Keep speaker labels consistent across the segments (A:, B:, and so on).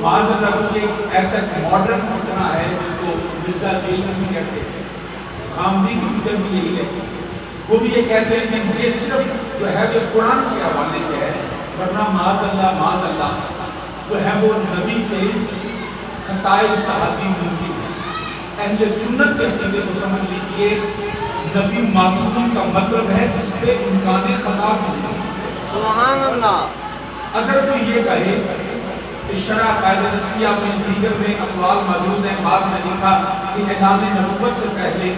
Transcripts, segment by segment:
A: معاذ اللہ کو یہ ایسا ماڈرن فتنہ ہے جس کو مرزا جیل بھی کہتے ہیں، خامدی کی فکر بھی یہی ہے، وہ بھی یہ کہتے ہیں کہ یہ صرف جو ہے یہ قرآن کے حوالے سے ہے، ورنہ معاذ اللہ جو ہے وہ نبی سے خطائے صحابی ممکن ہے۔ اہل سنت کے عقیدے کو سمجھ لیجئے، نبی معصوم کا مطلب ہے جس پہ امکان خطا نہیں ہے۔
B: سبحان اللہ۔
A: اگر کوئی یہ کہے کہ شرح قاعدہ نصفیہ میں دیگر میں اقوال موجود ہیں، بعض نے لکھا کہ اعلان نبوت سے پہلے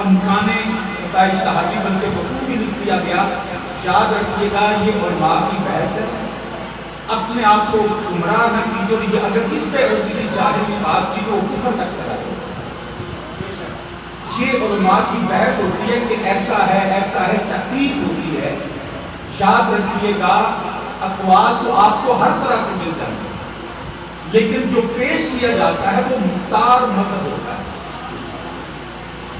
A: امکان خطائے صحابی بلکہ وقوع بھی لکھ دیا گیا، یاد رکھیے گا یہ علماء کی بحث ہے، اپنے آپ کو گمراہ نہ کیجیے، اور یہ اگر اس پہ کسی جاہل کی بات کی تو وہ کفر تک چلا جائے۔ یہ علماء کی بحث ہوتی ہے کہ ایسا ہے، تحقیق ہوتی ہے۔ یاد رکھیے گا اقوال تو آپ کو ہر طرح کے مل جائیں گے، لیکن جو پیش کیا جاتا ہے وہ مختار مذہب ہوتا ہے،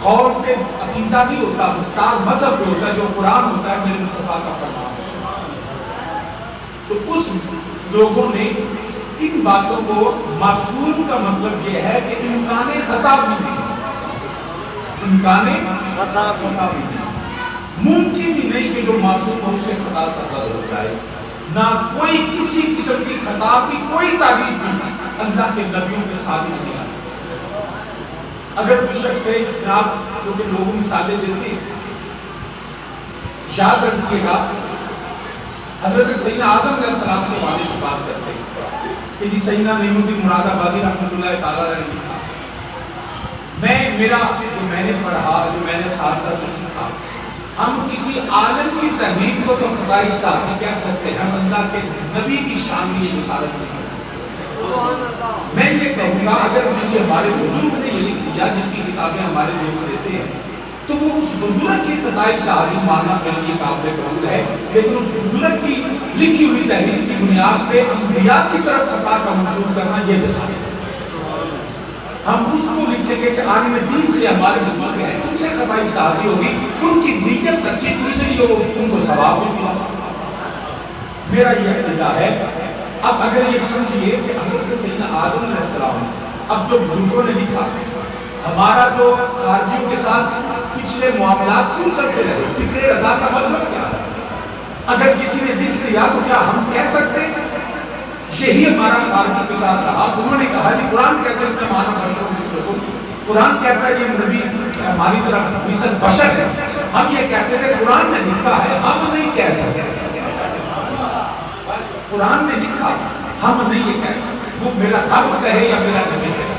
A: قول پہ عقیدہ نہیں ہوتا، مختار مذہب ہوتا ہے جو قرآن ہوتا ہے، میرے مصطفیٰ کا فرمان ہے۔ تو اس لوگوں نے ان باتوں کو معصوم کا مطلب یہ ہے کہ امکان خطا بھی نہیں، امکان خطا بھی نہیں، ممکن ہی نہیں کہ جو معصوم ہو اس سے خطا سرزد ہو جائے، نہ کوئی کسی قسم کی خطا کی کوئی تعریف نہیں اللہ کے نبیوں کے ثابت نہیں آتی۔ اگر کوئی شخص کہے جناب کیونکہ لوگوں مثالیں دیتے ہیں، یاد رکھیے گا حضرت سیدنا آدم علیہ السلام کے والد سے بات کرتے ہیں کہ جی سیدنا نعیم الدین مراد آبادی رحمۃ اللہ تعالیٰ علیہ لکھا، میں نے پڑھا، جو میں نے اساتذہ سے سیکھا، ہم کسی عالم کی تحریک کو تو خطا اجتہادی کہہ سکتے ہیں، ہم اللہ کے نبی کی شان میں یہ رسالت نہیں کر سکتے۔ میں یہ کہوں گا اگر کسی ہمارے بزرگ نے یہ لکھ دیا جس کی کتابیں ہمارے دوست دیتے ہیں تو وہ اس بزرگ کی خطا اجتہادی ماننا کے لیے قابل قبول ہے، لیکن اس بزرگ کی لکھی ہوئی تحریر کی بنیاد پہ انبیاء کی طرف خطا کا منسوخ کرنا یہ جسارت ہے۔ ہم اس کو لکھیں گے کہ عالم دین سے ہمارے بزرگ ہیں، ان سے خطا اجتہادی ہوگی، ان کی نیت اچھی تھی اس لیے ان کو ثواب بھی ملا۔ میرا یہ عقیدہ ہے۔ اب اگر یہ سمجھیے کہ حضرت سیدنا آدم علیہ السلام اب جو بزرگوں نے لکھا، ہمارا جو خارجیوں کے ساتھ پچھلے معاملات کیوں چلتے رہے، فکر رضا کا مطلب کیا ہے؟ اگر کسی نے لکھ دیا تو کیا ہم کہہ سکتے ہیں یہی ہمارا خارجیوں کے ساتھ رہا؟ انہوں نے کہا جی قرآن کہتا ہے کہ مانا بشر، قرآن کہتا ہے یہ نبی ہماری طرح مثل بشر ہے، ہم یہ کہتے ہیں قرآن نے لکھا ہے، ہم نہیں کہہ سکتے، قرآن نے لکھا ہم نہیں یہ کہہ سکتے، وہ میرا رب کہے یا میرا نبی کہے۔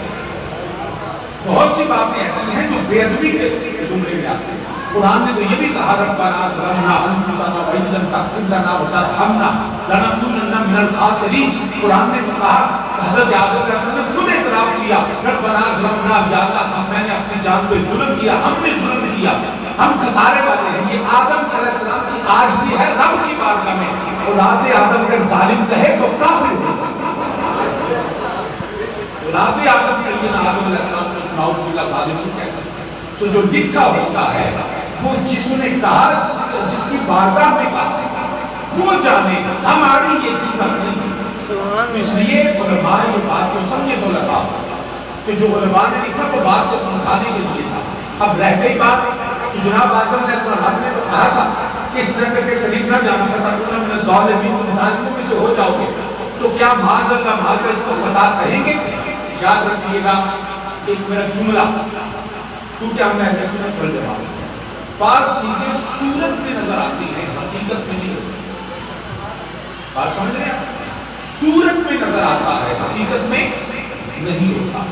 A: بہت سی باتیں ایسی ہیں جو بے ادبی کے زمرے میں آتی ہیں۔ قرآن نے تو یہ بھی کہا ربنا ظلمنا انفسنا وان لم تغفر لنا وترحمنا لنکونن من الخاسرین۔ قرآن نے تو کہا حضرت آدم علیہ السلام نے خود اعتراف کیا ربنا ظلمنا، یا اللہ میں نے اپنی جان پہ ظلم کیا، ہم نے ظلم کیا، ہم خسارے والے ہیں۔ یہ آدم علیہ السلام کی عاجزی ہے رب کی بارگاہ میں۔ اولاد آدم اگر ظالم کہے تو کافر ہوگا۔ اولاد آدم سیدنا آدم علیہ السلام کو سناؤ کہ ظالم نہیں کہہ سکتے۔ تو جو لکھا ہوتا ہے وہ جس نے کہا، جس کی بارگاہ میں کہا وہ جانے، ہماری یہ ضرورت نہیں۔ اس لیے علماء یہ بات کو سمجھے تو لگا کہ جو علماء نے لکھا وہ بات کو سمجھانے کے لیے تھا۔ اب رہ گئی بات کہ جناب آدم علیہ السلام نے تو کہا تھا کہ اس طرح کے قریب نہ جانا تھا، تم ظالمین و ظالموں میں سے ہو جاؤ گے، تو کیا معاذ اللہ اس کو خطا کہیں گے؟ یاد رکھیے گا ایک میرا جملہ، کیونکہ ہم نے اہل سنت والجماعت بعض چیزیں صورت میں نظر آتی ہیں، حقیقت میں نہیں ہوتی۔ بات سمجھ رہے ہیں؟ صورت میں نظر آتا ہے، حقیقت میں نہیں ہوتا۔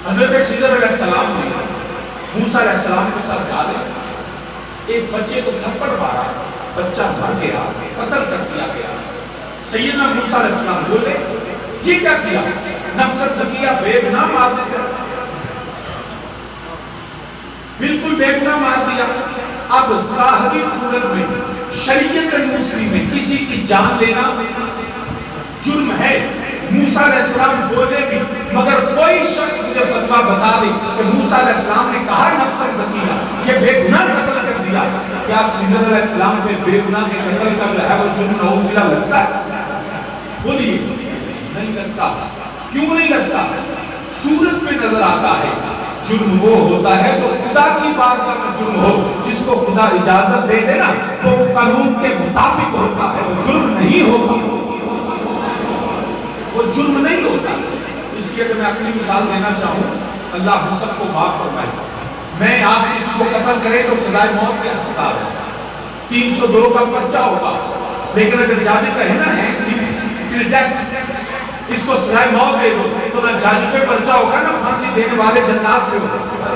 A: حضرت خضر علیہ السلام نے موسیٰ علیہ السلام کے ساتھ جا ایک بچے کو تھپڑ مارا، بچہ مر گیا، قتل کر دیا گیا۔ سیدنا موسیٰ علیہ السلام بولے یہ کیا کیا؟ نفس زکیہ بے گناہ مار دیتے، بالکل بے گناہ مار دیا۔ اب ظاہری صورت میں شریعت المسلم میں کسی کی جان لینا جرم ہے، موسیٰ علیہ السلام بولے بھی، مگر کوئی شخص مجھے فتویٰ بتا دے کہ موسیٰ علیہ السلام نے کہا نفس زکیہ یہ بے گناہ قتل کر دیا، کیا خضر علیہ السلام پہ بے گناہ کے قتل کا جو ہے وہ جرم نعوذ باللہ لگتا ہے؟ بولیے نہیں نہیں لگتا. کیوں نہیں لگتا؟ صورت میں نظر آتا ہے. جرم وہ ہوتا ہے تو خدا کی بارگاہ میں جرم ہو جس کو خدا اجازت دے دے نا تو قانون کے مطابق ہوتا ہے، وہ جرم نہیں ہوتا، وہ جرم نہیں ہوتا. اس لیے اگر میں اپنی مثال دینا چاہوں، اللہ ہم سب کو معاف فرمائے. میں آپ اس کو قتل کرے تو سزائے موت کے حقدار ہے، 302 کا پرچہ ہوگا. لیکن اگر جج کہنا ہے اس کو سزائے موت دے دو تو نہ جج پہ پرچہ ہوگا نہ پھانسی دینے والے جنات پہ ہوگا،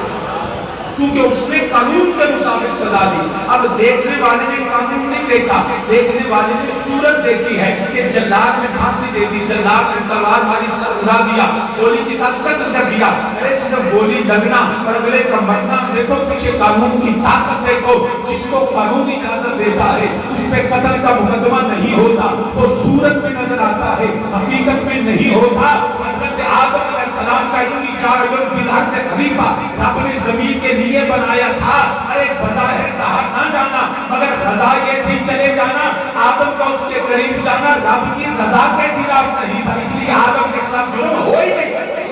A: کیونکہ اس نے قانون کے مطابق سزا دی. اب دیکھنے والے نے قانون نہیں دیکھا، دیکھنے والے نے صورت دیکھی ہے کہ جلاد نے پھانسی دے دی، جلاد نے تلوار ماری سر اڑا دیا، گولی کے ساتھ قتل کر دیا. ارے صرف گولی لگنا اور اگلے کا مرنا دیکھو، پیچھے قانون کی طاقت دیکھو. جس کو قانون اجازت دیتا ہے اس پہ قتل کا مقدمہ نہیں ہوتا، وہ صورت میں نظر آتا ہے، حقیقت میں نہیں ہوتا. حضرت آدم علیہ السلام کا انی جاعل فی الارض خلیفہ رب نے زمین کے لیے بنایا تھا. ارے بظاہر کہا نہ جانا مگر رضا یہ تھی چلے جانا، آدم کا اس کے قریب جانا رب کی رضا کے خلاف نہیں تھا، اس لیے آدم کے خلاف جرم ہو ہی نہیں سکتے.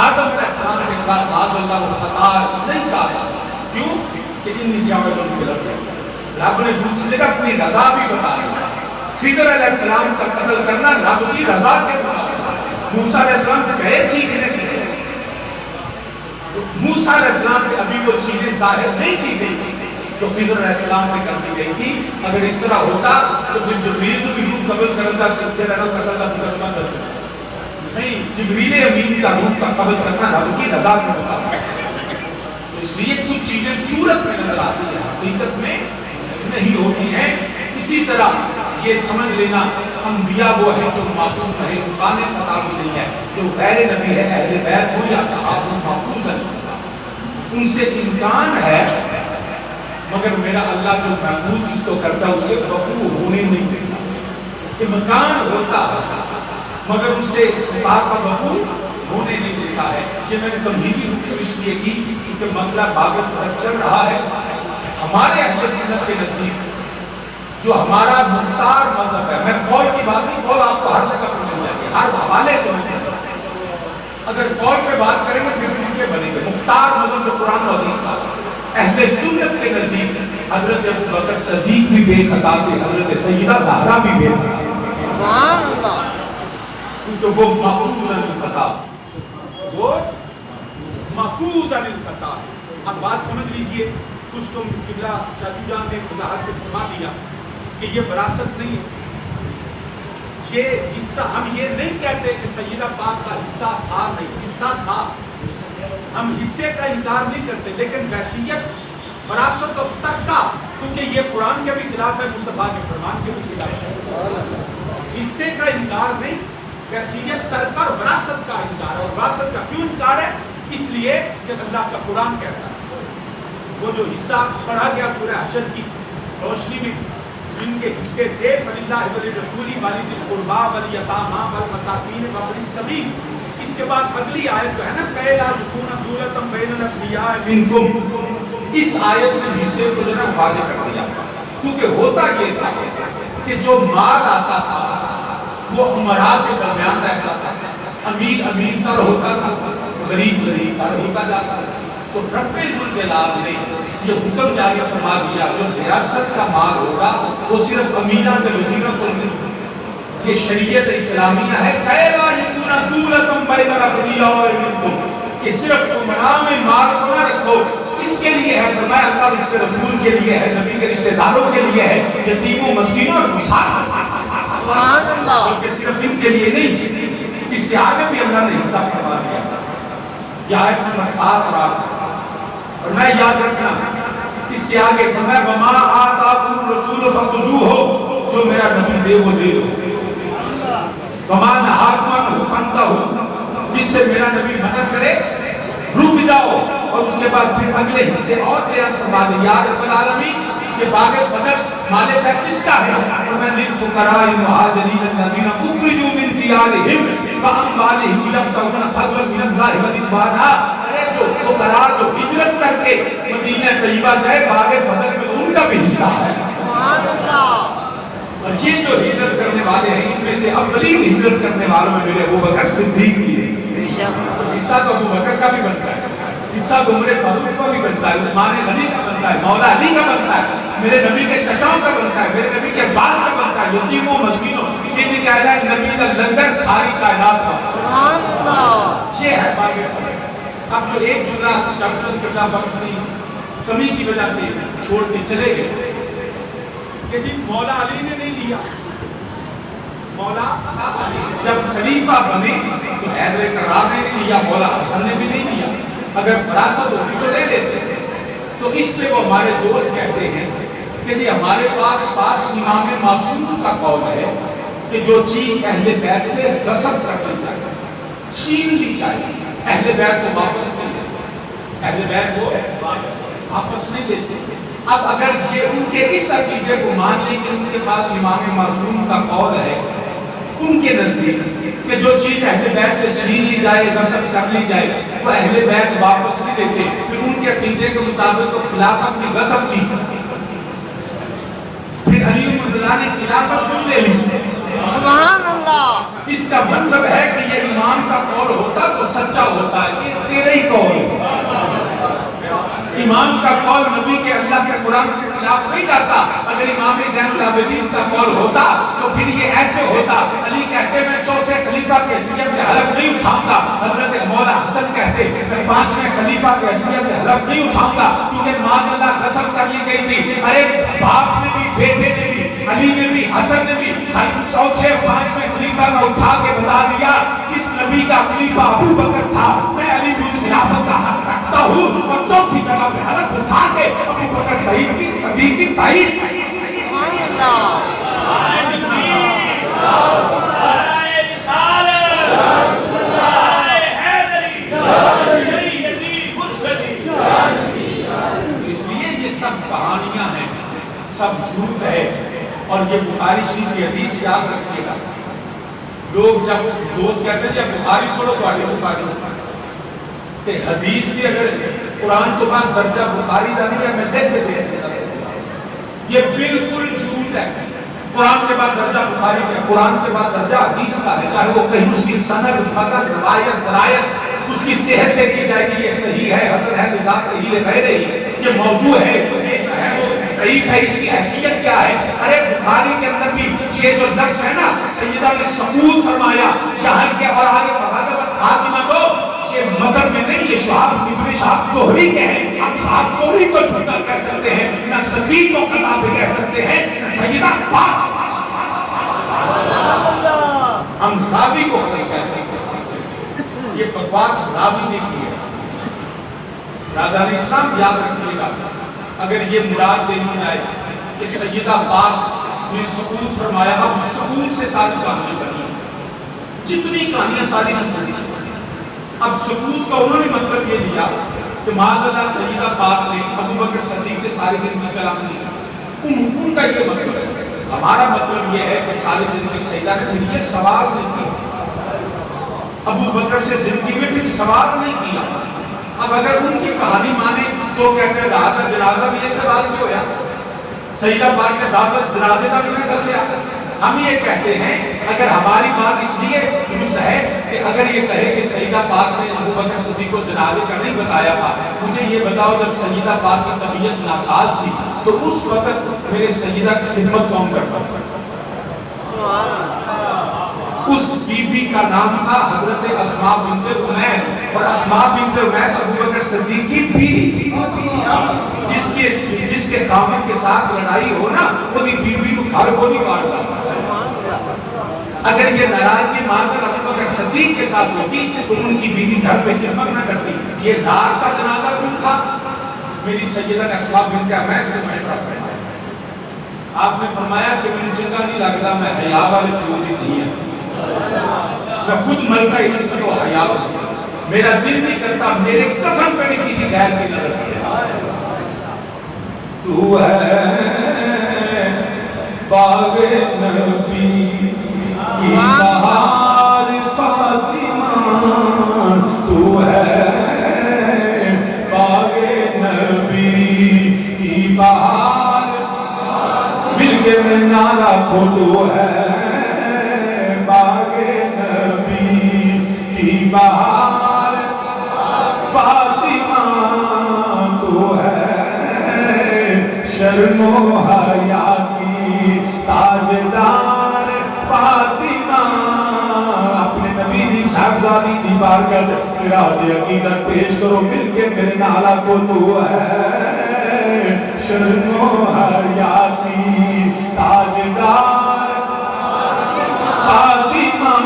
A: آدم علیہ السلام کے خلاف معاذ اللہ خطا نہیں کہا جا سکتا. کیوں کہ انی جاعل فی الارض، رب نے دوسری جگہ اپنی رضا بھی بتائی. خضر علیہ السلام کا قتل کرنا رب کی رضا کے مطابق. موسیٰ علیہ السلام گئے سیکھنے کے لیے، موسیٰ علیہ السلام کے ابھی وہ چیزیں ظاہر نہیں کی گئی تھی جو خضر علیہ السلام نے کر دی گئی تھی. اگر اس طرح ہوتا تو پھر جبریل بھی روح قبض کرتا سکتے رہنا قتل کا مقدمہ درج نہیں. جبریل امین کا روح کا قبض کرنا رب کی رضا کے مطابق. اس لیے کچھ چیزیں صورت میں نظر آتی ہیں، حقیقت میں نہیں ہوتی ہیں. اسی طرح یہ سمجھ لینا انبیاء وہ ہیں جو معصوم رہے، قرآن خطا بھی نہیں ہے. جو غیر نبی ہے اہل بیت ہو یا صحابہ محفوظ ہیں، ان سے امکان ہے مگر میرا اللہ جو محفوظ جس کو کرتا ہے اس سے وقوع ہونے نہیں دیتا. امکان ہوتا مگر اس سے خطا کا وقوع ہونے نہیں دیتا ہے. یہ میں نے تمہیدی رکو اس لیے کی کیونکہ مسئلہ باب فرق چل رہا ہے. ہمارے اہل سنت کے نزدیک جو ہمارا مختار مذہب ہے، میں قول کی بات نہیں، قول آپ کو ہر جگہ پر مل جائے گی، ہر حوالے سے مل جائے گی. اگر قول پہ بات کریں گے پھر فرقے بنے گے. مختار مذہب جو قرآن و حدیث کا اہل سنت کے نزدیک حضرت ابو بکر صدیق بھی بے خطا تھے، حضرت سیدہ زہرا بھی بے خطا تھے، کیونکہ وہ محفوظ عن الخطا، وہ محفوظ عن الخطا. اب بات سمجھ لیجئے. کچھ تو قبلہ چاچو جان نے وضاحت سے فرما دیا کہ یہ وراثت نہیں ہے، یہ حصہ. ہم یہ نہیں کہتے کہ سیدہ پاک کا حصہ تھا، نہیں، حصہ تھا. ہم حصے کا انکار نہیں کرتے، لیکن وصیت، وراثت اور ترکہ، کیونکہ یہ قرآن کے بھی خلاف ہے، مصطفیٰ کے فرمان کے بھی خلاف ہے. حصے کا انکار نہیں، وصیت، ترکہ اور وراثت کا انکار ہے. اور وراثت کا کیوں انکار ہے؟ اس لیے کہ اللہ کا قرآن کہتا ہے وہ جو حصہ پڑھا گیا سورہ حشر کی روشنی میں، جن کے حصے تھے فللہ وللرسول وذی القربى والیتامى والمساکین وابن السبیل. اس کے بعد اگلی آیت جو ہے نا کہ لا تکون دولۃ بین الانبیاء منکم، اس آیت نے حصے کو جو ہے واضح کر دیا. کیونکہ ہوتا یہ تھا کہ جو مال آتا تھا وہ امراء کے درمیان رہتا تھا، امیر امیر تر ہوتا تھا، غریب غریب تر ہوتا جاتا تھا. تو رب ذوالجلال نے یہ حکم جاری فرما دیا جو ریاست کا مال ہوگا وہ صرف امیرہ کے وزیروں کو نہیں. یہ شریعت اسلامیہ ہے کہ صرف عمراء میں مال کو نہ رکھو. کس کے لیے ہے؟ فرمایا اللہ اس کے رسول کے لیے ہے، نبی کے رشتہ داروں کے لیے ہے، یتیموں مسکینوں اور مسافروں، بلکہ صرف ان کے لیے نہیں. اس سے آگے بھی اللہ نے حصہ فرما دیا. یہ آیت نمبر 7 اور 8 اور میں یاد رکھنا اس سے آگے فرمایا وما آتاکم الرسول فخذوہ، جو میرا نبی دے وہ لے لو، وما نہاکم عنہ فانتہوا، جس سے میرا نبی منع کرے رک جاؤ. اور اس کے بعد پھر اگلے حصے اور بیان فرما دے یا رب العالمین کہ باغ فضل مال فیض کس کا ہے؟ فرمایا للفقراء المہاجرین الذین اخرجوا من دیارہم واموالہم یبتغون فضلا من اللہ ورضوانا. ارے جو فقراء جو ہجرت کر کے مدینہ طیبہ سے باغ فضل میں ان کا بھی حصہ ہے. سبحان اللہ. اور یہ جو ہجرت کرنے والے ہیں ان میں سے اولین ہجرت کرنے والوں میں میرے ابوبکر صدیق بھی ہے۔ حصہ تو ابوبکر کا بھی بنتا ہے، حصہ تو عمر فاروق کا بھی بنتا ہے، عثمان غنی کا بنتا ہے، مولا علی کا بنتا ہے، میرے نبی کے چچاؤں کا بنتا ہے، میرے نبی کے ازواج کا بنتا ہے، یتیموں مسکینوں یہ کہتا ہے نبی کا لنگر ساری کائنات کا
B: سبحان اللہ۔
A: یہ ہے باقی۔ اب جو ایک جملہ چاچن کرنا وقت کی کمی کی وجہ سے چھوڑ کے چلے گئے کہ جی مولا علی نے نہیں لیا، مولا علی جب خلیفہ بنے تو حیدر کرار نے نہیں لیا، مولا حسن نے بھی نہیں لیا، اگر فراست ہوتی تو لے لیتے۔ تو اس لیے وہ ہمارے دوست کہتے ہیں کہ جی ہمارے پاس امام معصوم کا قول ہے کہ جو چیز اہل بیت سے غصب کرنی چاہیے، چھین لی چاہیے، اہل بیت کو واپس نہیں دیتے، اہل بیت کو واپس نہیں دیتے۔ اب اگر یہ ان کے اس عقیدے کو مان لی کہ ان کے پاس امام معصوم کا قول ہے، ان کے نزدیک کہ جو چیز اہل بیت سے چھین لی جائے، غصب کر لی جائے، وہ اہل بیت واپس نہیں دیتے، پھر ان کے عقیدے کے مطابق تو خلافت بھی غصب کی، پھر علی رضی اللہ نے خلافت کیوں لے لی؟
B: سبحان اللہ۔
A: اس کا مطلب ہے کہ یہ امام کا قول ہوتا تو سچا ہوتا ہے، یہ تیرے ہی قول ہے۔ امام کا قول نبی کے اللہ کے قرآن کے خلاف نہیں جاتا۔ اگر امام زین العابدین کا قول ہوتا تو پھر یہ ایسے ہوتا، علی کہتے میں چوتھے خلیفہ کی حیثیت سے حلف نہیں اٹھاؤں گا، حضرت مولا حسن کہتے میں پانچویں خلیفہ کی حیثیت سے حلف نہیں اٹھاؤں گا، کیونکہ معاذ اللہ قسم کر لی گئی تھی۔ ارے باپ نے بھی، بیٹے نے بھی، علی نے بھی، حسن نے بھی ہر چوتھے پانچویں خلیفہ کا اٹھا کے بتا دیا جس نبی کا خلیفہ ابو بکر تھا میں علی بھی اس خلافت کا حق رکھتا ہوں، اور چوتھی جگہ پہ حلف اٹھا کے ابو بکر صدیق کی تائید کی۔ اس لیے یہ سب کہانیاں ہیں، سب جھوٹ ہے، اور یہ بخاری شریف کی حدیث یاد رکھیے گا۔ لوگ جب دوست کہتے ہیں جب بخاری پڑھو تو آگے بخاری کہ حدیث بھی اگر قرآن کے بعد درجہ بخاری کا نہیں ہے میں لکھ کے دے دیا، یہ بالکل جھوٹ ہے۔ قرآن کے بعد درجہ بخاری کا، قرآن کے بعد درجہ حدیث کا ہے، چاہے وہ کہیں اس کی سند، متن، روایت، درایت، اس کی صحت دیکھی جائے گی، یہ صحیح ہے، حسن ہے، لذات رہی ہے، کہہ رہی ہے، یہ موضوع ہے، ضعیف ہے، اس کی حیثیت کیا ہے؟ ارے بخاری کے اندر بھی یہ جو لفظ ہے نا سیدہ نے سقول فرمایا یہاں کے، اور آگے فضائل خاتمہ کو یہ مدر میں نہیں، یہ شہاب ابن شہاب زہری کے ہیں۔ ہم شہاب زہری کو جھوٹا کہہ سکتے ہیں، نہ صدیق کو کتاب کہہ سکتے ہیں، نہ سیدہ پاک ہم راوی کو نہیں کہہ سکتے۔ یہ بکواس راوی نے کی ہے۔ رادان اسلام یاد رکھیے گا، اگر یہ مراد لے لی جائے کہ سیدہ پاک نے سقول فرمایا، اب سقول سے ساری کہانی بنی، جتنی کہانیاں ساری سقول سے، اب سقول کا انہوں نے مطلب یہ لیا کہ معاذ اللہ سیدہ پاک نے ابو بکر صدیق سے ساری زندگی کلام نہیں، ان کا یہ مطلب ہے۔ ہمارا مطلب یہ ہے کہ ساری زندگی سیدہ نے یہ سوال نہیں کیا، ابو بکر سے زندگی میں پھر سوال نہیں کیا۔ اب اگر ان کی کہانی مانے تو کہتے ہیں دعوت جنازہ بھی یہ سوال کیوں ہوا، سیدہ پاک نے دعوت جنازے کا بھی نہیں دسیا۔ ہم یہ کہتے ہیں اگر ہماری بات اس لیے درست ہے کہ اگر یہ کہے کہ سیدہ پاک نے ابو بکر صدیق کو جنازے کا نہیں بتایا تھا، مجھے یہ بتاؤ جب سیدہ پاک کی طبیعت ناساز تھی تو اس وقت میرے سیدہ کی خدمت کون کرتا تھا؟ اس بی بی کا نام تھا حضرت اسماء بنت امیس، اور اسماء بنت امیس ابو بکر صدیق کی بیوی تھی، جس کے خاوند کے ساتھ لڑائی ہو نا وہ بیوی کو گھر کو نہیں کاٹتا۔ اگر یہ ناراضگی معذر ابو بکر صدیق کے ساتھ ہوتی تو ان کی بیوی گھر پہ خدمت نہ کرتی۔ یہ نار کا جنازہ کون تھا؟ میری سیدہ اسماء بنت امیس سے مشورہ کرتا۔ آپ نے فرمایا کہ مجھے چنگا نہیں لگتا، میں حیا والے پیوری تھی ہیں، میں خود ملکہ ہی سے وہ حیا ہوں، میرا دل نہیں کرتا میرے قسم پہ نہیں کسی غیر کی نظر کیا۔ تو ہے باغ نبی کی بہار فاطمہ، تو ہے باغ نبی کی بہار، مل کے میں نعرہ کھولو ہے بہار فاطمہ تو ہے شرم و حیا کی تاجدار فاطمہ اپنے نبی دی صاحبزادی دی بارگاہ خراج عقیدت پیش کرو مل کے میرے نالا کو تو ہے شرم و حیا کی تاجدار فاطمہ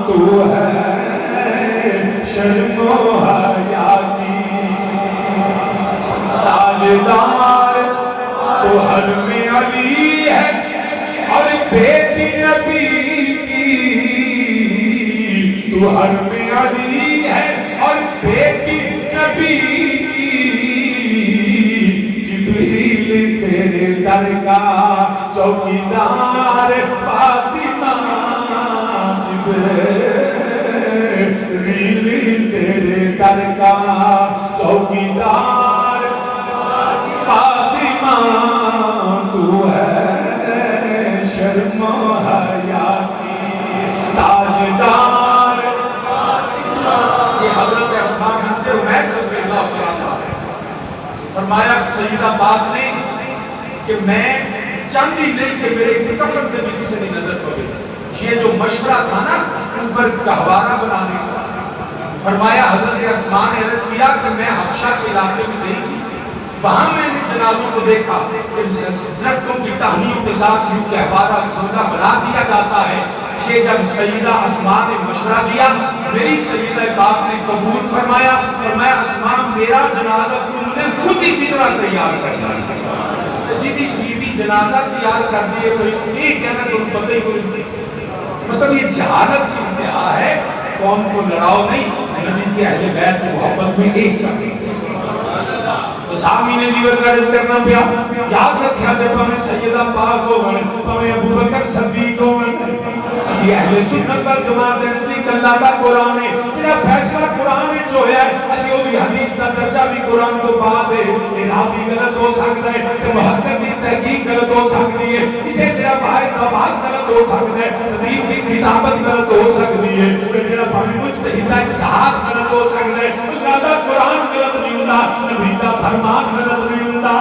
A: تو ہے شرم و حیا کی تاجدار تو حرم علی ہے اور بیٹی نبی کی تو حرم علی ہے اور بیٹی نبی کی جبریل تیرے در کا چوکیدار فاطمہ جبریل تیرے در کا چوکیدار فاطمہ تو ہے شرم و حیا کی تاجدار فاطمہ یہ حضرت اسماء بنت عمیس رضی اللہ عنہا فرمایا سیدہ پاک نے کہ میں چاہتی نہیں کہ میرے کفن پہ بھی کسی نے نظر پڑے یہ جو مشورہ تھا نا اوپر گہوارہ بنانے کا فرمایا حضرت اسماء نے عرض کیا کہ میں حبشہ کے علاقے میں گئی تھی وہاں میں نے جنازوں کو دیکھا کہ درختوں کی ٹہنیوں کے ساتھ یوں گہوارہ چھوٹا بنا دیا جاتا ہے یہ جب سیدہ اسماء نے مشورہ دیا میری سیدہ پاک نے قبول فرمایا اسماء میرا جنازہ تم نے خود اسی طرح تیار کرنا جدی بیوی جنازہ تیار کر دیے کوئی ایک کہنا تم پتہ ہی کوئی مطلب یہ جہالت کی انتہا ہے قوم کو لڑاؤ نہیں نبی کے اہل بیت کی محبت میں ایک کریں تو سامی نے جیون کا رزق کرنا پیا یاد رکھیا جب ہمیں سیدہ پاک کو ہمیں ابو بکر صدیق کو اسی اہل سنت پر جماعت نزدیک اللہ کا قرآن ہے جنہا فیصلہ قرآن میں جو ہے اسی وہ بھی حدیث کا درجہ بھی قرآن کو بعد ہے ارادی غلط ہو سکتا ہے کہ محقق کی تحقیق غلط ہو سکتی ہے اسے جنہا باعث آواز غلط ہو سکتا ہے تدریب کی خطابت غلط ہو سکتی ہے جنہا پہنی مجتہدہ اجتہاد غلط ہو سکتا ہے اللہ کا قرآن غلط نہیں ہوتا نبی کا فرمان غلط نہیں ہوتا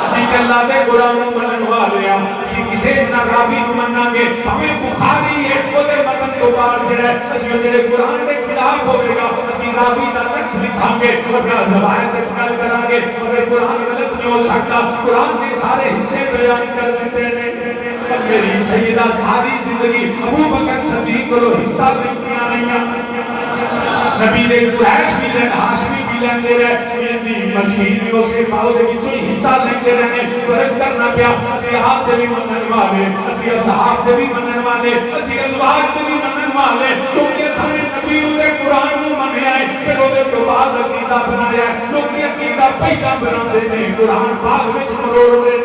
A: اسی کہ اللہ دے قرآن کو منن والے ہیں اسی کسے نظابی کو مننا گے ہمیں بخاری ہے وہ دے مدن کو بار جڑے اسی وجہ قرآن کے خلاف ہوئے گا اسی رابی کا نقص لکھاں گے اور روایت اجمال کریں گے اور قرآن غلط نہیں ہو سکتا قرآن کے سارے حصے بیان کر دیتے ہیں میری سیدہ ساری زندگی ابو بکر صدیق کو حصہ لکھنا نہیں ہے نبی دے قریش بھی لیں ہاشمی بھی لیں دے رہے مشہیر بھی اسے فاؤ دے کی چھوئی حصہ لیں دے رہے فرض کرنا پیا اسی آپ دے بھی منن والے اسی اصحاب دے بھی منن والے اسی ازواج دے بھی منن والے لوگ یہ سامنے نبی دے قرآن کو منے آئے پھر وہ دے تو بعد عقیدہ بنایا ہے لوگ یہ عقیدہ پہلا بنا دے نے قرآن پاک میں مروڑ دے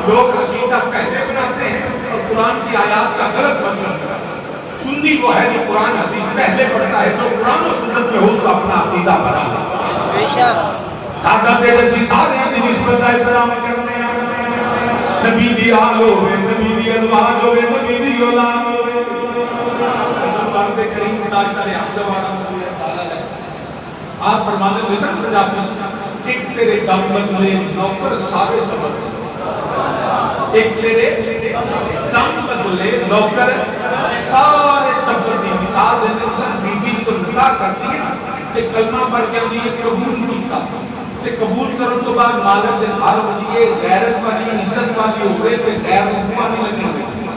A: لوگ عقیدہ پہلے بناتے ہیں اور قرآن کی آیات کا غلط مطلب کرتے ہیں سنی وہ ہے جو قرآن حدیث پہلے پڑھتا ہے جو قرآن و سنت میں ہو اس کا اپنا عقیدہ بنا ساتھ دے رسی ساتھ ہیں جی نسبت اسلام کرتے ہیں نبی دی آل ہوئے نبی دی ازواج ہوئے نبی دی اولاد ہوئے بارد کریم داشتہ حفظ وارا آپ فرمانے لسن سے جاتے ایک تیرے دم بدلے نوکر سارے سبب ایک تیرے دم بدلے نوکر سارے تبدیلی مثال جیسے انسان بیوی کو نکاح کرتی ہے کہ کلمہ پڑھ کے یہ قبول کیتا کہ قبول کرو تو بعد مالک دے گھر ہوئے غیرت والی عزت والی ہوئے کہ غیر حکومت نہیں لگنے ہوئے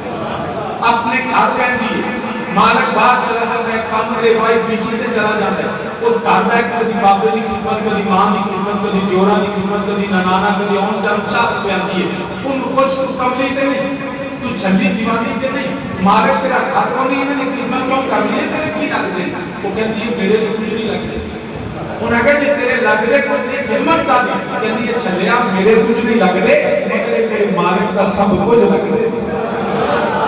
A: اپنے گھر پہن دیئے مالک باہر چلا جاتا ہے کام دے بھائی پیچھے سے چلا جاتا ہے وہ گھر میں کدی بابے کی خدمت کدی ماں کی خدمت کدی دیورا کی خدمت کدی ننانا کدی اون جب چاہت پہ آتی ہے ان کچھ کملی تے نہیں تو جھلی دیوانی تے نہیں مالک تیرا گھر کو نہیں انہیں خدمت کیوں کر لیے تیرے کی لگ دے وہ کہتی ہے میرے تو کچھ نہیں لگ دے انہوں نے کہا جی تیرے لگ دے کچھ نہیں خدمت کا دی کہتی ہے چلے آپ میرے کچھ نہیں لگ دے میرے مالک کا سب کچھ لگ دے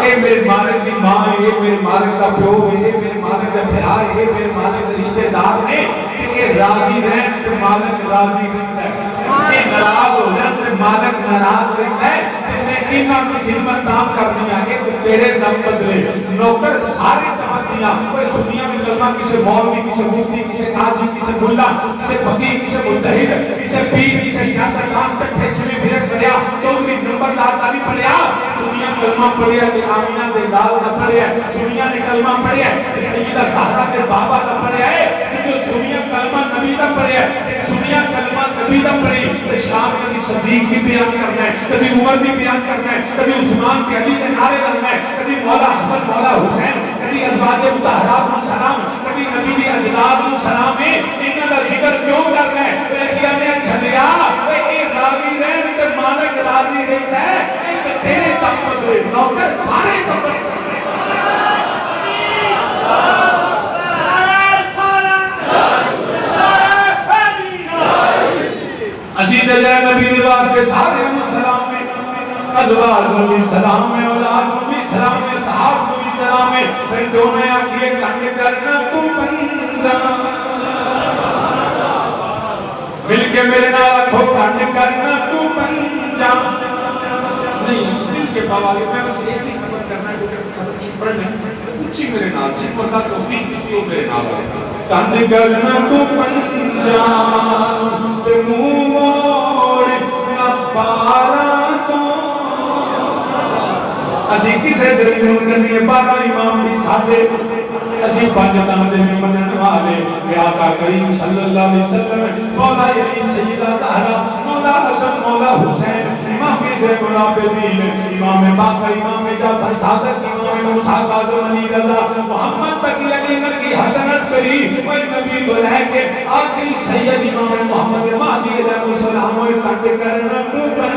A: اے میرے مالک دی ماں ہے اے میرے مالک دا پیو ہے اے میرے مالک دا بھرا ہے اے میرے مالک دا رشتہ دار ہے کہ راضی رہیں تو مالک راضی رہتا ہے اے ناراض ہو جائے تو مالک ناراض رہتا ہے یتیماں کی خدمت نام کرنی آگے تو تیرے نام بدلے نوکر سارے جماعت دیا کوئی سنیہ میں کلمہ کسے مولوی کسے مفتی کسے قاضی کسے ملا کسے فقیہ کسے مجتہد کسے پیر کسے سیاستدان چٹھے چھوے بھرک پڑیا چودھری نمبر دار تالی پڑیا سنیہ کلمہ پڑیا کہ آمینہ دے لال نہ پڑیا سنیہ نے کلمہ پڑیا کہ سیدہ زہرا کے بابا نہ پڑیا ہے کہ جو سنیہ کلمہ نبی نہ پڑیا سنیہ کلمہ نبی نہ پڑی تو شام کبھی صدیق بھی بیان کرنا ہے کبھی عمر بھی بیان کرنا ہے کبھی عثمان کے علی کے نعرے لگنا ہے کبھی مولا حسن مولا حسین کبھی ازواج مطہرات و سلام کبھی نبی دی اجداد و سلام ہے انہاں دا ذکر کیوں کرنا ہے ایسیا نے چھلیا اے راضی رہن تے مالک راضی رہتا ہے اے تیرے تک بدلے نوکر سارے تک بدلے عزیز جائے نبی نواز کے سارے سلام میں ازواج نبی سلام میں اولاد نبی سلام میں صحاب نبی سلام میں پھر دونوں آکھئے کنڈ کرنا تو پنجا مل کے میرے نال رکھو کنڈ کرنا تو پنجا نہیں مل کے پاوالے میں بس ایک ہی خبر کرنا ہے کیونکہ پڑھنے اچھی میرے نال جن کو اللہ توفیق کی ہو میرے نال کنڈ کرنا تو پنجا تے منہ موڑ نہ پارا تو اسی کسے ضرور کرنی ہے 12 امام بھی ساتھے اسی فاجتہ دے میں منن والے کہ آقا کریم صلی اللہ علیہ وسلم مولا علی سیدہ زہرا مولا حسن مولا حسین امام زین العابدین امام باقر امام جعفر صادق امام موسیٰ کاظم علی رضا محمد تقی علی نرگی حسن عسکری وہی نبی بلائے کہ آخری سید امام محمد مہدی علیہ السلام ہوئے کٹ کرنا تو بن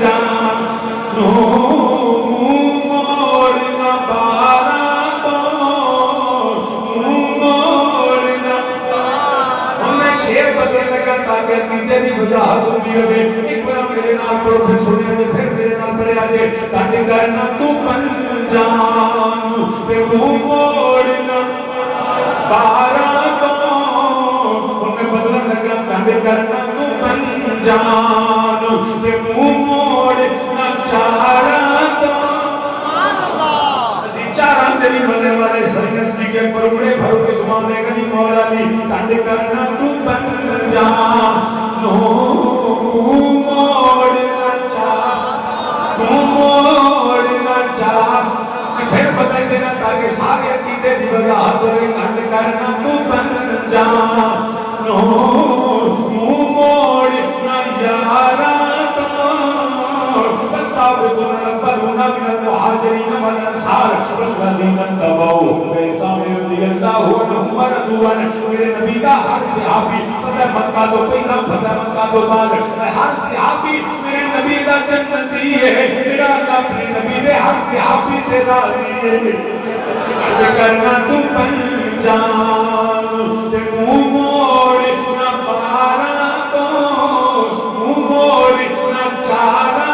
A: جانو موڑنا پارا تو موڑنا ہمیں شیر بدل لگا تاکہ نیدے دی وجاہت ہوتی رہے ایک بار میرے نام پڑھو پھر سنے میں پھر میرے نام پڑھے آجے کٹ کرنا تو بن جانو تے موڑنا پارا تو ہمیں بدل لگا کٹ کرنا تو بن جانو تے موڑنا چارا جلی بننے والے سرینس کی کے فرمڑے بھرو کے سمانے گنی مولا لی کنڈ کرنا تو بن جانو موڑنا چاہ پھر بتائی دینا تاکہ سارے عقیدے دی وضاحت ہوئے کنڈ کرنا تو بن جانو موڑنا یارا سابقون الاولون من المہاجرین والانصار والذین اتبعوهم بإحسان رضی اللہ عنہم ورضوا عنہ میرے نبی کا ہر صحابی فتح مکہ تو پہلا فتح مکہ تو بعد ہر صحابی میرے نبی کا جنتی ہے میرا اللہ اپنے نبی دے ہر صحابی تے راضی ہے عرض کرنا تو پنجان تے منہ موڑنا پارا تو منہ موڑنا چارا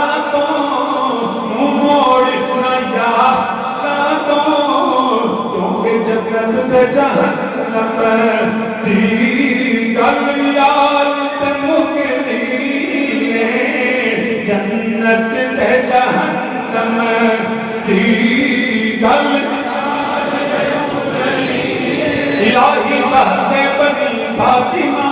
A: جہنم دی گلیال تمکنی جنت دے جہنم دی گلیال الہی بہتے بنی فاطمہ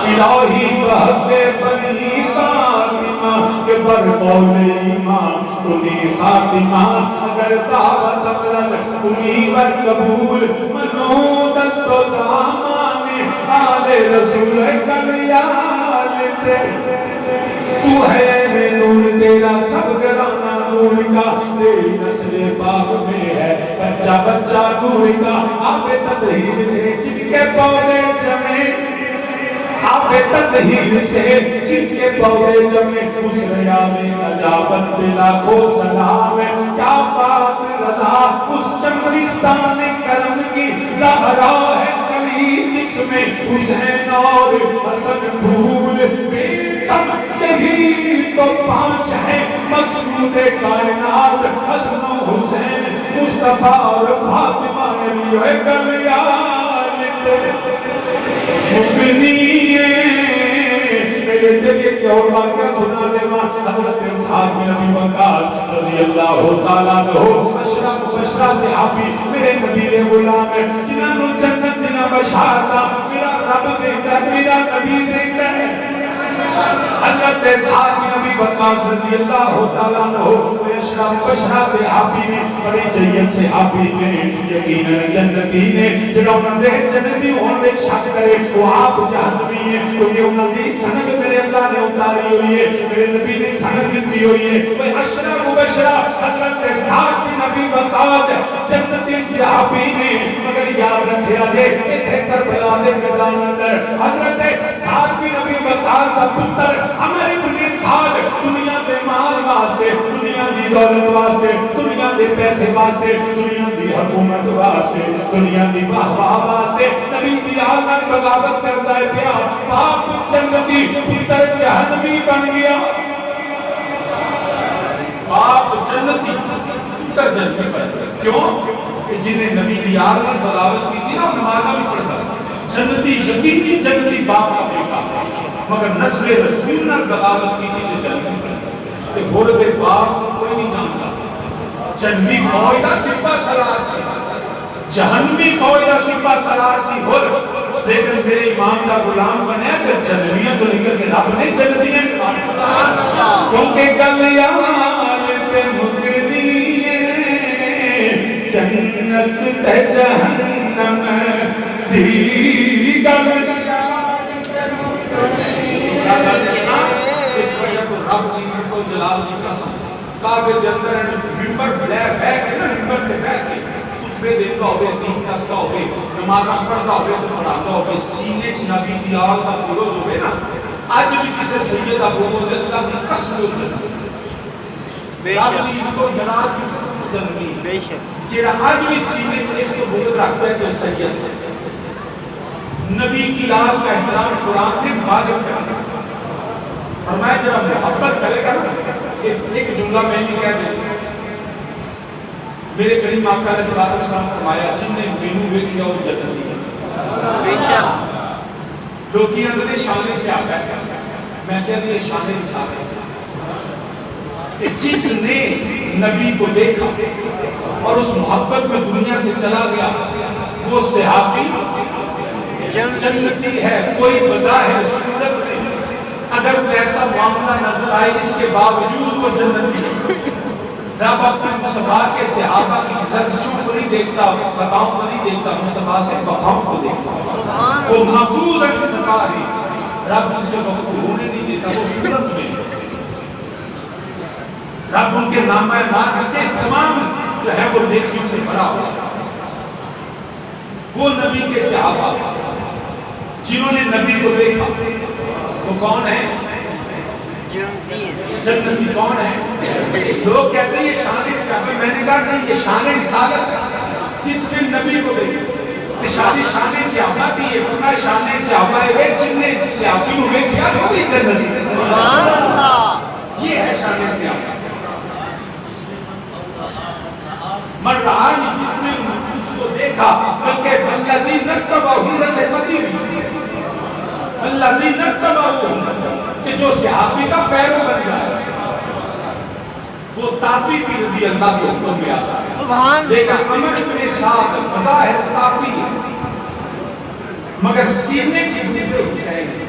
A: الہی بہتے بنی فاطمہ کہ بر قول ایمان کنی خاتمہ اگر دعوت امرن کنی ور قبول منو دست و دامان آل رسول کلیال تے تو ہے نور تیرا سب گرانا نور کا تیری نسل پاک میں ہے بچہ بچہ نور کا آپ تطہیر سے جن کے پودے جمیں آپ تطہیر سے جن کے پودے جمیں اس ریاض نجابت بلا کو سلام ہے کیا بات رضا اس چمرستان کرم کی زہرا ہے کلی جس میں حسین اور حسن پھول بیتم یہی تو 5 ہے مقصود کائنات حسن و حسین مصطفیٰ اور فاطمہ علی و کلیال مبنی میرے دل یہ اور واقعہ سنا دے ماں حضرت سعد بن ابی وقاص رضی اللہ تعالیٰ عنہ اشرا مبشرہ صحابی میرے نبی نے غلام ہے جنہاں نو جنت دینا بشارتا میرا رب دیتا ہے میرا نبی دیتا ہے حضرت سعد بن ابی وقاص رضی اللہ تعالیٰ عنہ اشرا مبشرہ صحابی نے بڑی جیت صحابی نے یقیناً جنتی نے جنہوں نے جنتی ہونے شک کرے وہ آپ جہنمی ہیں کوئی انہوں نے سند میرے اللہ نے اتاری ہوئی ہے میرے نبی نے سند دی ہوئی ہے وہ اشرا مبشرہ حضرت سعد بن ابی وقاص جنتی صحابی نے مگر یاد رکھے آجے اتھے کربلا دے میدان اندر حضرت سعد بن ابی وقاص کا پتر عمر ابن سعد دنیا دے مال واسطے دنیا دی دولت واسطے دنیا دے پیسے واسطے دنیا دی حکومت واسطے دنیا دی واہ واہ واسطے نبی دی آلت بغاوت کرتا ہے پیا باپ جنتی پتر جہنمی بن گیا باپ جنتی پتر جنتی بن گیا کیوں کہ جنہیں نبی دی آلت بغاوت کی تھی نا نمازہ بھی پڑھتا سا جنتی یقینی جنتی باپ کا بیٹا مگر نسل رسول نے بغاوت کی تھی تو جنتی کہ گھوڑ دے باپ کو کوئی نہیں جانتا جنبی فوج دا سپہ سلار سی جہنمی فوج دا سپہ سلار سی ہو لیکن میرے امام دا غلام بنے کہ جنبیاں تو نکل کے رب نے جنبیاں کیونکہ گلیال پہ مگنی جنت تے جہنم دی گل اس وجہ کو رب کی عزت و جلال کی قسم کعبے کے اندر منبر بیٹھ کے نا منبر پہ بیٹھ کے خطبے دیتا ہوئے دین دستا ہوئے نمازاں پڑھتا ہوئے تو پڑھاتا ہوئے سینے چ نبی دی آل کا بروز ہوئے نا آج بھی کسی سید ابو موزد اللہ کی قسم ہوتی رب کی عزت و جلال کی قسم جنبی جیرا آج بھی سینے چ اس کو بروز رکھتا ہے تو سید نبی کی آل کا احترام قرآن نے واجب کرنا فرمایا جب محبت کرے گا ایک جملہ میں بھی کہہ دیں میرے کریم آقا علیہ السلام فرمایا جن نے مینوں ویکھیا وہ جنتی ہے بے شک لوکی اندر شان سے آتا ہے میں کہہ دیا شان مثال ہے کہ جس نے نبی کو دیکھا اور اس محبت میں دنیا سے چلا گیا وہ صحابی جنتی ہے کوئی بظاہر صورت نہیں اگر ایسا معاملہ نظر آئے اس کے باوجود وہ جنتی ہے جب اپنے مصطفیٰ کے صحابہ کی لرزشوں کو نہیں دیکھتا خطاؤں کو نہیں دیکھتا مصطفیٰ سے وفاؤں کو دیکھتا وہ محفوظ انتقال ہے رب ان سے وقت ہونے نہیں دیتا وہ صورت میں رب ان کے نام کے استعمال جو ہے وہ نیکیوں سے بھرا ہوا وہ نبی کے صحابہ جنہوں نے نبی کو دیکھا وہ کون ہے جنتی کون ہے لوگ کہتے ہیں یہ شان صحابہ میں نے کہا نہیں یہ شان رسالت جس نے نبی کو دیکھا شان صحابہ بھی یہ پورا شان صحابہ ہے جن نے صحابی ہوئے کیا وہ بھی جنتی یہ ہے شان صحابہ مرآنی جس نے اس کو دیکھا بلکہ بلذی نتبعہم سے فتیب بلذی نتبعہم کہ جو صحابی کا پیرو بن جائے وہ تابی بھی رضی اللہ کے حکم میں آتا ہے لیکن عمر ابن سعد بظاہر تابی مگر سینے کی حضر حسین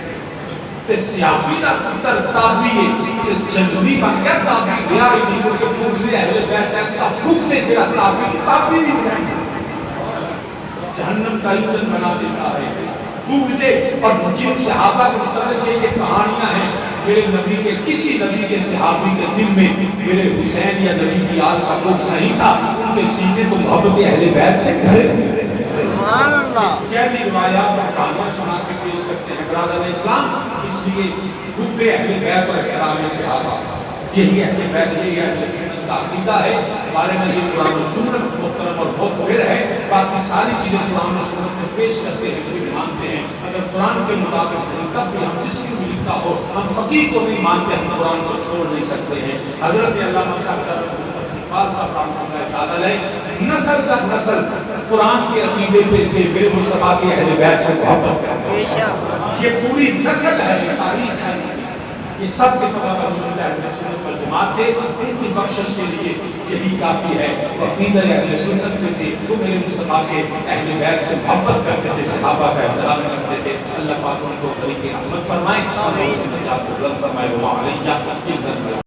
A: تے صحابی کا پتر تابی ہے جنبی بن گیا تابی گیا ہی نہیں کیونکہ بغض اہل بیت ایسا بغض سے جرا تابی بھی نہیں جہنم کا ایندھن بنا دیتا ہے بغض اور جن صحابہ کے متعلق یہ کہانیاں ہیں میرے نبی کے کسی نبی کے صحابی کے دل میں میرے حسین یا نبی کی آل کا بغض نہیں تھا ان کے سینے تو محبت اہل بیت سے بھرے جیسی روایات اور کہانیاں سنا کے پیش کرتے ہیں برادر اسلام اس لیے حب اہل بیت اور احترام صحابہ یہی اہل بیت یہی اہل سنت کا عقیدہ ہے ہمارے میں یہ قرآن و سنت محترم اور معتبر ہے باقی ساری چیزیں قرآن و سنت میں پیش کرتے ہیں جو مانتے ہیں اگر قرآن کے مطابق نہیں تب بھی ہم جس کی بھی لکھتا ہو ہم فقیر کو نہیں مانتے ہم قرآن کو چھوڑ نہیں سکتے ہیں حضرت علامہ صاحب نسل در نسل قرآن کے عقیدے پہ تھے میرے مصطفیٰ کے اہل بیت سے محبت کرتے ہیں یہ پوری نسل ہے یہ تاریخ ہے یہ سب کے سب اہل سنت والجماعت تھے، ان کی بخشش کے لیے یہی کافی ہے۔ عقیدہ اہل سنت جو تھے وہ میرے مصطفیٰ کے اہل بیت سے محبت کرتے تھے، صحابہ کا احترام کرتے تھے۔ اللہ پاک ان کو طریق رحمت فرمائے، اور ان کی نجات کو بلند فرمائے۔ وعلیہ